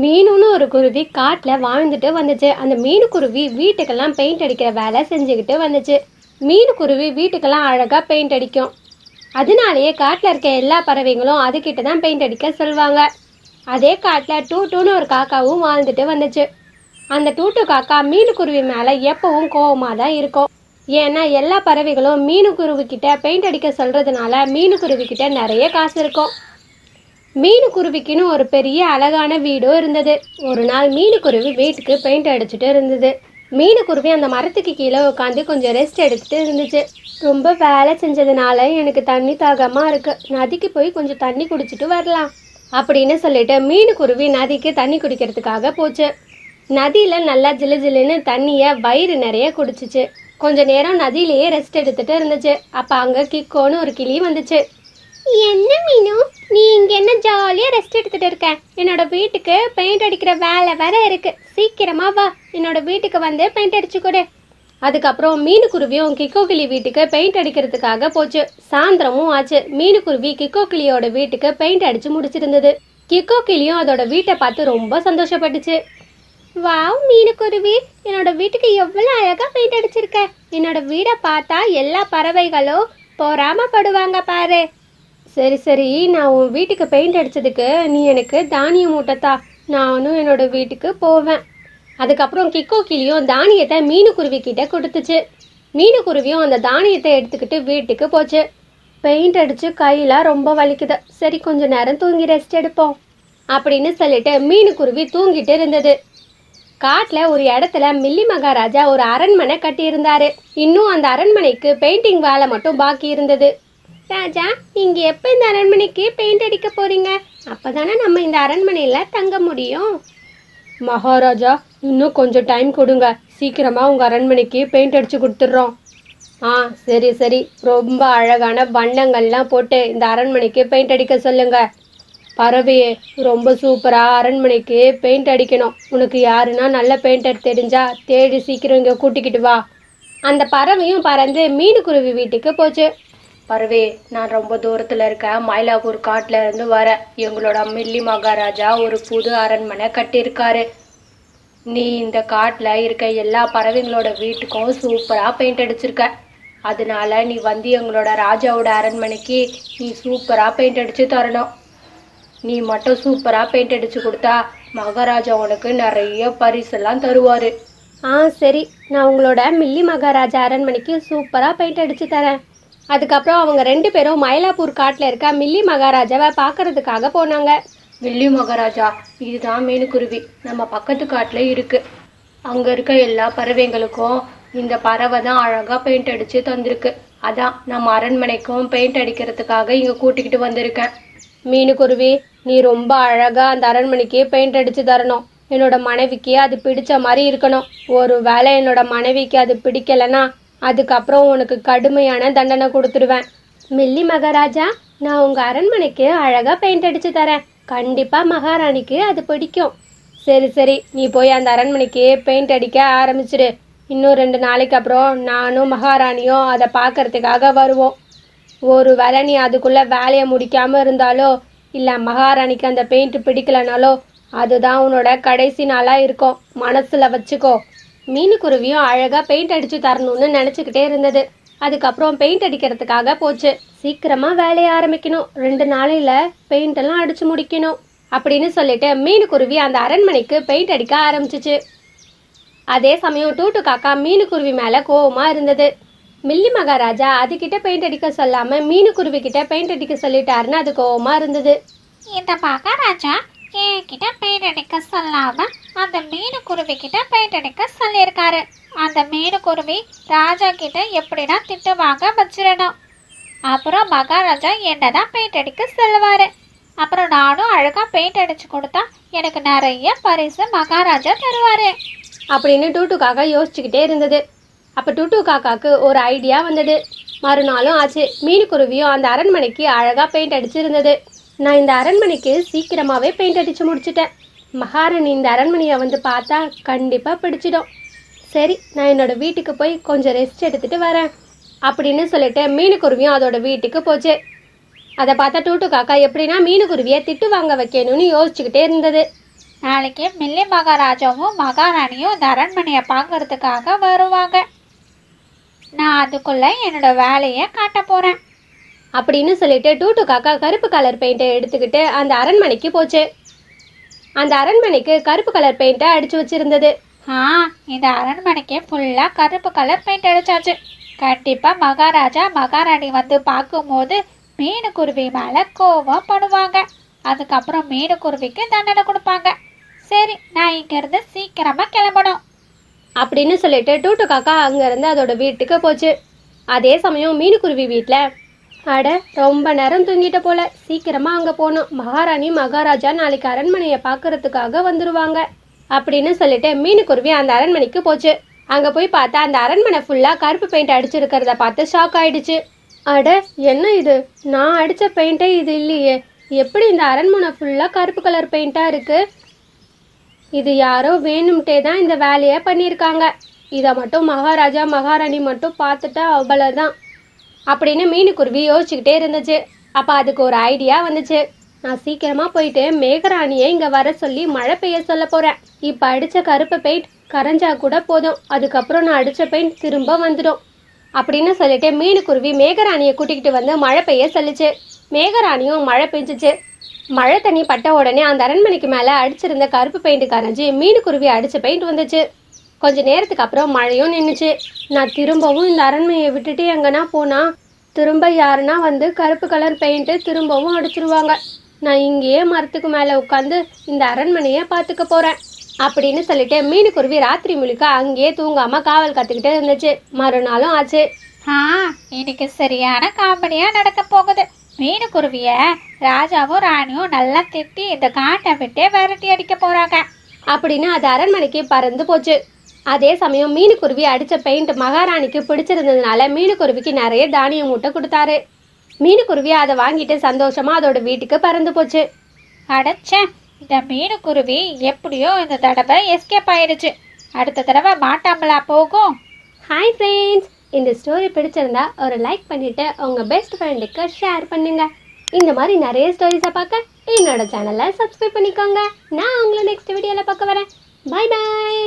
மீனுன்னு ஒரு குருவி காட்டில் வாழ்ந்துட்டு வந்துச்சு. அந்த மீனு குருவி வீட்டுக்கெல்லாம் பெயிண்ட் அடிக்கிற வேலை செஞ்சுக்கிட்டு வந்துச்சு. மீனு குருவி வீட்டுக்கெல்லாம் அழகாக பெயிண்ட் அடிக்கும். அதனாலேயே காட்டில் இருக்க எல்லா பறவைகளும் அதுக்கிட்ட தான் பெயிண்ட் அடிக்க சொல்லுவாங்க. அதே காட்டில் டூட்டுன்னு ஒரு காக்காவும் வாழ்ந்துட்டு வந்துச்சு. அந்த டூட்டு காக்கா மீனு குருவி மேலே எப்பவும் கோவமாக தான் இருக்கும். ஏன்னா எல்லா பறவைகளும் மீனு குருவி கிட்ட பெயிண்ட் அடிக்க சொல்கிறதுனால மீனு குருவி கிட்ட நிறைய காசு இருக்கும். மீனு குருவிக்குன்னு ஒரு பெரிய அழகான வீடும் இருந்தது. ஒரு நாள் மீனு குருவி வீட்டுக்கு பெயிண்ட் அடிச்சுட்டு இருந்தது. மீனு குருவி அந்த மரத்துக்கு கீழே உட்காந்து கொஞ்சம் ரெஸ்ட் எடுத்துட்டு இருந்துச்சு. ரொம்ப வேலை செஞ்சதுனால எனக்கு தண்ணி தாகமாக இருக்கு, நதிக்கு போய் கொஞ்சம் தண்ணி குடிச்சிட்டு வரலாம் அப்படின்னு சொல்லிட்டு மீனு குருவி நதிக்கு தண்ணி குடிக்கிறதுக்காக போச்சு. நதியில் நல்லா ஜிலு ஜிலுன்னு தண்ணியை வயிறு நிறைய குடிச்சிச்சு. கொஞ்ச நேரம் நதியிலேயே ரெஸ்ட் எடுத்துட்டு இருந்துச்சு. அப்போ அங்கே கிக்கோன்னு ஒரு கிளி வந்துச்சு. என்ன மீனு, நீ இங்க என்ன ஜாலியா ரெஸ்ட் எடுத்துட்டு இருக்க? என்னோட வீட்டுக்கு பெயிண்ட் அடிக்கிற வேலை வேற இருக்கு, சீக்கிரமா வா, என்னோட வீட்டுக்கு வந்து பெயிண்ட் அடிச்சு கொடு. அதுக்கப்புறம் மீனு குருவியும் கிக்கோ கிளி வீட்டுக்கு பெயிண்ட் அடிக்கிறதுக்காக போச்சு. சாயந்தரமும் ஆச்சு. மீனு குருவி கிக்கோ கிளியோட வீட்டுக்கு பெயிண்ட் அடிச்சு முடிச்சிருந்தது. கிக்கோ கிளியும் அதோட வீட்டை பார்த்து ரொம்ப சந்தோஷப்பட்டுச்சு. வாவ் மீனு குருவி, என்னோட வீட்டுக்கு எவ்வளவு அழகா பெயிண்ட் அடிச்சிருக்க. என்னோட வீடை பார்த்தா எல்லா பறவைகளும் பொறாமப்படுவாங்க பாரு. சரி சரி, நான் உன் வீட்டுக்கு பெயிண்ட் அடித்ததுக்கு நீ எனக்கு தானிய மூட்டைத்தா, நானும் என்னோட வீட்டுக்கு போவேன். அதுக்கப்புறம் கிக்கோ கிளியும் தானியத்தை மீனு குருவி கிட்ட கொடுத்துச்சு. மீனு குருவியும் அந்த தானியத்தை எடுத்துக்கிட்டு வீட்டுக்கு போச்சு. பெயிண்ட் அடித்து கையெல்லாம் ரொம்ப வலிக்குது, சரி கொஞ்ச நேரம் தூங்கி ரெஸ்ட் எடுப்போம் அப்படின்னு சொல்லிட்டு மீனு குருவி தூங்கிட்டு இருந்தது. காட்டில் ஒரு இடத்துல மில்லி மகாராஜா ஒரு அரண்மனை கட்டியிருந்தாரு. இன்னும் அந்த அரண்மனைக்கு பெயிண்டிங் வேலை மட்டும் பாக்கி இருந்தது. ராஜா, நீங்க எப்ப இந்த அரண்மனைக்கு பெயிண்ட் அடிக்க போறீங்க? அப்பதானே நம்ம இந்த அரண்மனையில தங்க முடியும். மகாராஜா, இன்னும் கொஞ்சம் டைம் கொடுங்க, சீக்கிரமா உங்க அரண்மனைக்கு பெயிண்ட் அடிச்சு கொடுத்துட்றோம். சரி சரி, ரொம்ப அழகான வண்ணங்கள்லாம் போட்டு இந்த அரண்மனைக்கு பெயிண்ட் அடிக்க சொல்லுங்க. பறவையே, ரொம்ப சூப்பரா அரண்மனைக்கு பெயிண்ட் அடிக்கணும். உனக்கு யாருன்னா நல்ல பெயிண்டர் தெரிஞ்சா தேடி சீக்கிரம் இங்கே கூட்டிக்கிட்டு வா. அந்த பறவையும் பறந்து மீனு குருவி வீட்டுக்கு போச்சு. பறவை, நான் ரொம்ப தூரத்தில் இருக்க மயிலாப்பூர் காட்டில் இருந்து வர. எங்களோட மில்லி மகாராஜா ஒரு புது அரண்மனை கட்டியிருக்காரு. நீ இந்த காட்டில் இருக்க எல்லா பறவைங்களோட வீட்டுக்கும் சூப்பராக பெயிண்ட் அடிச்சிருக்க. அதனால நீ வந்து எங்களோட ராஜாவோட அரண்மனைக்கு நீ சூப்பராக பெயிண்ட் அடித்து தரணும். நீ மட்டும் சூப்பராக பெயிண்ட் அடித்து கொடுத்தா மகாராஜா உனக்கு நிறைய பரிசெல்லாம் தருவார். சரி, நான் உங்களோட மில்லி மகாராஜா அரண்மனைக்கு சூப்பராக பெயிண்ட் அடித்து தரேன். அதுக்கப்புறம் அவங்க 2 பேரும் மயிலாப்பூர் காட்டில் இருக்க மில்லி மகாராஜாவை பார்க்கறதுக்காக போனாங்க. மில்லி மகாராஜா, இதுதான் மீனுக்குருவி, நம்ம பக்கத்து காட்டில் இருக்கு. அங்கே இருக்க எல்லா பறவைங்களுக்கும் இந்த பறவை தான் அழகாக பெயிண்ட் அடித்து தந்திருக்கு. அதான் நம்ம அரண்மனைக்கும் பெயிண்ட் அடிக்கிறதுக்காக இங்கே கூட்டிக்கிட்டு வந்திருக்கேன். மீனுக்குருவி, நீ ரொம்ப அழகாக அந்த அரண்மனைக்கு பெயிண்ட் அடித்து தரணும். என்னோட மனைவிக்கு அது பிடிச்ச மாதிரி இருக்கணும். ஒரு வேளை என்னோட மனைவிக்கு அது பிடிக்கலைன்னா அதுக்கப்புறம் உனக்கு கடுமையான தண்டனை கொடுத்துடுவேன். மில்லி மகாராஜா, நான் உங்கள் அரண்மனைக்கு அழகாக பெயிண்ட் அடித்து தரேன். கண்டிப்பாக மகாராணிக்கு அது பிடிக்கும். சரி சரி, நீ போய் அந்த அரண்மனைக்கு பெயிண்ட் அடிக்க ஆரம்பிச்சிடு. இன்னும் 2 நாளைக்கு அப்புறம் நானும் மகாராணியும் அதை பார்க்கறதுக்காக வருவோம். ஒரு வேளை நீ அதுக்குள்ளே வேலையை முடிக்காமல் இருந்தாலோ இல்லை மகாராணிக்கு அந்த பெயிண்ட் பிடிக்கலனாலோ அதுதான் உன்னோட கடைசி நாளாக இருக்கும், மனசில் வச்சுக்கோ. மீனுக்குருவியும் அழகாக பெயிண்ட் அடித்து தரணும்னு நினச்சிக்கிட்டே இருந்தது. அதுக்கப்புறம் பெயிண்ட் அடிக்கிறதுக்காக போச்சு. சீக்கிரமாக வேலையை ஆரம்பிக்கணும், 2 நாளையில் பெயிண்டெல்லாம் அடித்து முடிக்கணும் அப்படின்னு சொல்லிட்டு மீனுக்குருவி அந்த அரண்மனைக்கு பெயிண்ட் அடிக்க ஆரம்பிச்சிச்சு. அதே சமயம் டூட்டு காக்கா மீனுக்குருவி மேலே கோவமாக இருந்தது. மில்லி மகாராஜா அதுக்கிட்ட பெயிண்ட் அடிக்க சொல்லாமல் மீனுக்குருவி கிட்ட பெயிண்ட் அடிக்க சொல்லிட்டாருன்னு அது கோவமாக இருந்தது. இந்த மகாராஜா என்கிட்ட பெயிண்ட் அடிக்க சொல்லாம அந்த மீனுக்குருவி கிட்ட பெயிண்ட் அடிக்க சொல்லியிருக்காரு. அந்த மீனுக்குருவி ராஜா கிட்ட எப்படின்னா திட்டு வாங்க வச்சிடணும். அப்புறம் மகாராஜா என்னதான் பெயிண்ட் அடிக்க சொல்லுவாரு. அப்புறம் நானும் அழகா பெயிண்ட் அடிச்சு கொடுத்தா எனக்கு நிறைய பரிசு மகாராஜா தருவாரு அப்படின்னு டூட்டு காக்கா யோசிச்சுக்கிட்டே இருந்தது. அப்போ டூட்டு காக்காவுக்கு ஒரு ஐடியா வந்தது. மறுநாளும் ஆச்சு. மீனுக்குருவியும் அந்த அரண்மனைக்கு அழகாக பெயிண்ட் அடிச்சிருந்தது. நான் இந்த அரண்மனைக்கு சீக்கிரமாகவே பெயிண்ட் அடித்து முடிச்சிட்டேன். மகாராணி இந்த அரண்மனையை வந்து பார்த்தா கண்டிப்பாக பிடிச்சிடும். சரி, நான் என்னோடய வீட்டுக்கு போய் கொஞ்சம் ரெஸ்ட் எடுத்துகிட்டு வரேன் அப்படின்னு சொல்லிட்டு மீனுக்குருவியும் அதோட வீட்டுக்கு போச்சு. அதை பார்த்தா டூட்டு காக்கா எப்படின்னா மீனுக்குருவியை திட்டு வாங்க வைக்கணும்னு யோசிச்சுக்கிட்டே இருந்தது. நாளைக்கு மில்லி மகாராஜாவும் மகாராணியும் இந்த அரண்மனையை பார்க்கறதுக்காக வருவாங்க. நான் அதுக்குள்ள என்னோட வேலையை காட்ட போறேன் அப்படின்னு சொல்லிட்டு டூட்டு காக்கா கருப்பு கலர் பெயிண்ட்டை எடுத்துக்கிட்டு அந்த அரண்மனைக்கு போச்சு. அந்த அரண்மனைக்கு கருப்பு கலர் பெயிண்ட்டை அடிச்சு வச்சிருந்தது. இந்த அரண்மனைக்கு ஃபுல்லா கருப்பு கலர் பெயிண்ட் அடிச்சாச்சு. கண்டிப்பா மகாராஜா மகாராணி வந்து பார்க்கும்போது மீனுக்குருவி மேல கோவம் படுவாங்க. அதுக்கப்புறம் மீனுக்குருவிக்கு தண்டனை கொடுப்பாங்க. சரி, நான் இங்க இருந்து சீக்கிரமா கிளம்பணும் அப்படின்னு சொல்லிட்டு டூட்டு காக்கா அங்கேருந்து அதோட வீட்டுக்கு போச்சு. அதே சமயம் மீனுக்குருவி வீட்டில், அட ரொம்ப நேரம் தூங்கிட்ட போல, சீக்கிரமாக அங்கே போகணும், மகாராணி மகாராஜா நாளைக்கு அரண்மனையை பார்க்கறதுக்காக வந்துடுவாங்க அப்படின்னு சொல்லிட்டு மீனுக்குருவி அந்த அரண்மனைக்கு போச்சு. அங்கே போய் பார்த்தா அந்த அரண்மனை ஃபுல்லாக கருப்பு பெயிண்ட் அடிச்சிருக்கிறத பார்த்து ஷாக் ஆயிடுச்சு. அட என்ன இது, நான் அடித்த பெயிண்ட்டே இது இல்லையே, எப்படி இந்த அரண்மனை ஃபுல்லாக கருப்பு கலர் பெயிண்ட்டாக இருக்குது? இது யாரோ வேணும்ட்டே தான் இந்த வேலையை பண்ணியிருக்காங்க. இதை மட்டும் மகாராஜா மகாராணி மட்டும் பார்த்துட்டா அவ்வளோதான் அப்படின்னு மீனுக்குருவி யோசிச்சுக்கிட்டே இருந்துச்சு. அப்போ அதுக்கு ஒரு ஐடியா வந்துச்சு. நான் சீக்கிரமாக போயிட்டு மேகராணியை இங்கே வர சொல்லி மழை பெய்ய சொல்ல போகிறேன். இப்போ அடித்த கருப்பு பெயிண்ட் கரைஞ்சா கூட போதும், அதுக்கப்புறம் நான் அடித்த பெயிண்ட் திரும்ப வந்துடும் அப்படின்னு சொல்லிட்டு மீனுக்குருவி மேகராணியை கூட்டிகிட்டு வந்து மழை பெய்ய சொல்லிச்சு. மேகராணியும் மழை பெஞ்சிச்சு. மழை தண்ணி பட்ட உடனே அந்த அரண்மனைக்கு மேலே அடிச்சிருந்த கருப்பு பெயிண்ட் கரைஞ்சி மீனுக்குருவி அடித்த பெயிண்ட் வந்துச்சு. கொஞ்ச நேரத்துக்கு அப்புறம் மழையும் நின்றுச்சு. நான் திரும்பவும் இந்த அரண்மனையை விட்டுட்டு எங்கன்னா போனால் திரும்ப யாருன்னா வந்து கருப்பு கலர் பெயிண்ட்டு திரும்பவும் அடிச்சிருவாங்க. நான் இங்கேயே மரத்துக்கு மேலே உட்காந்து இந்த அரண்மனையை பார்த்துக்க போகிறேன் அப்படின்னு சொல்லிட்டு மீனுக்குருவி ராத்திரி முழுக்க அங்கேயே தூங்காமல் காவல் காத்துக்கிட்டே இருந்துச்சு. மறுநாளும் ஆச்சு. இன்னைக்கு சரியான காமெடியா நடக்க போகுது. மீனுக்குருவிய ராஜாவும் ராணியும் நல்லா திட்டி இந்த காட்டை விட்டே விரட்டி அடிக்க போறாங்க அப்படின்னு அது அரண்மனைக்கு பறந்து போச்சு. அதே சமயம் மீனுக்குருவி அடித்த பெயிண்ட் மகாராணிக்கு பிடிச்சிருந்ததுனால மீனுக்குருவிக்கு நிறைய தானிய மூட்டை கொடுத்தாரு. மீனுக்குருவி அதை வாங்கிட்டு சந்தோஷமா அதோட வீட்டுக்கு பறந்து போச்சு. அடைச்சே, இந்த மீனுக்குருவி எப்படியோ இந்த தடவை எஸ்கேப் ஆயிடுச்சு. அடுத்த தடவை மாட்டாமலா போகும். ஹாய் ஃப்ரெண்ட்ஸ், இந்த ஸ்டோரி பிடிச்சிருந்தா ஒரு லைக் பண்ணிட்டு உங்க பெஸ்ட் ஃப்ரெண்டுக்கு ஷேர் பண்ணுங்க. இந்த மாதிரி நிறைய ஸ்டோரிஸை பார்க்க என்னோட சேனலை சப்ஸ்கிரைப் பண்ணிக்கோங்க. நான் உங்களை நெக்ஸ்ட் வீடியோவில் பார்க்க வரேன். பாய் பாய்.